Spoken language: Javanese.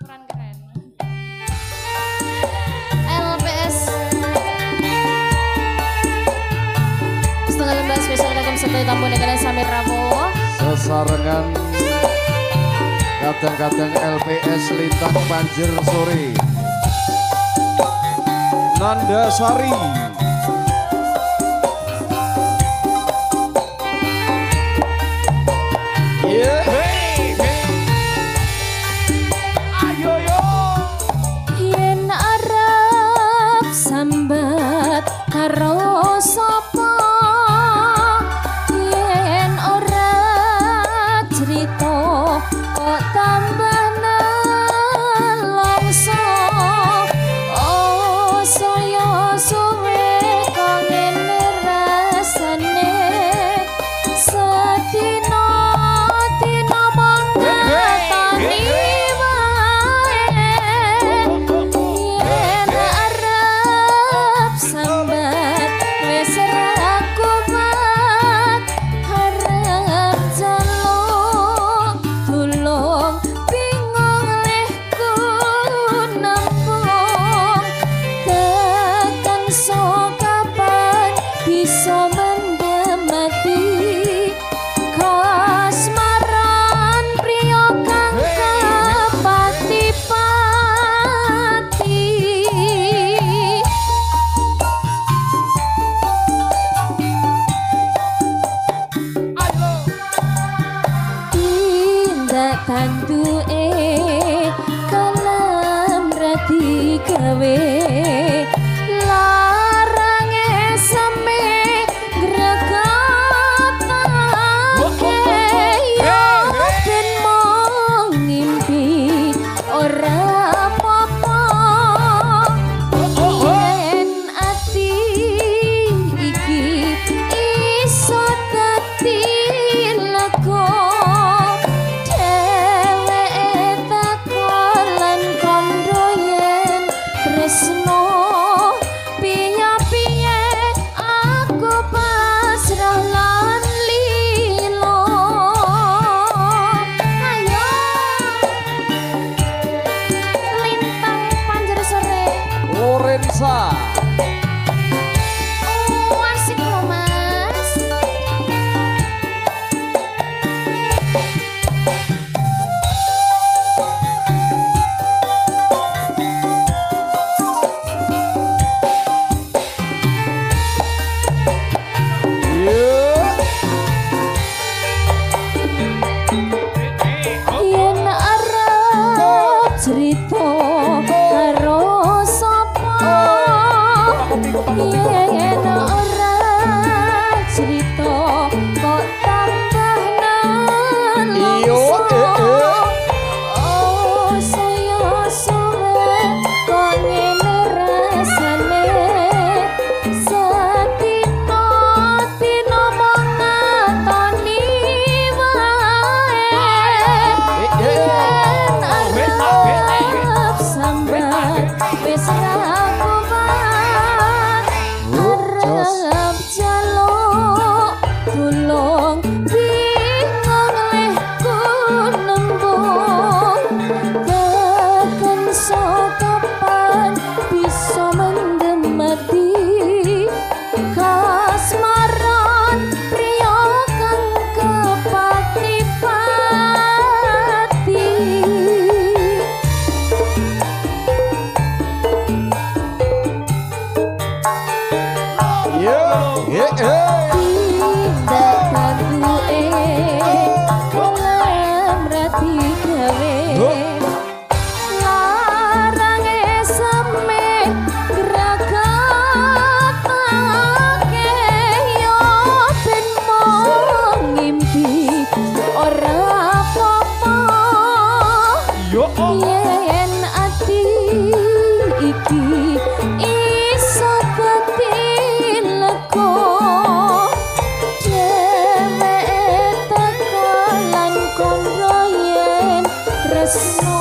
Kurang keren. LPS setengah lembar spesial kagum satu tamu negara Samir Prabowo. Sesarengan kadang-kadang LPS Lintang Banjir Sore Nanda Sari Yen arep sambat karo sapa yen ora cerita kok tambah nelongso oh saya suwe kok ngene rasane sedina dina mangatani tanduke kalam rati gawe larange seme gregotake yo ben mong ngimpi ora apa-apa yen ati iki iso dadi lega oh asik loh mas. Yen arep cerita karo sapa yen ora cerita kok tambah nelongso oh saya suwe kok ngene rasane sedina dina mangatoni wae yen arep sambat wis ra arep jaluk tulung bingung leh ku nembung tekan sokapan bisa mendemati kasmaran pria kang kepati-pati. Tindak tanduke kalam rati gawe larange seme gregotake yo ben mong ngimpi ora apa-apa yen ati iki iso dadi lega dheweke teko lan kondro yen tresno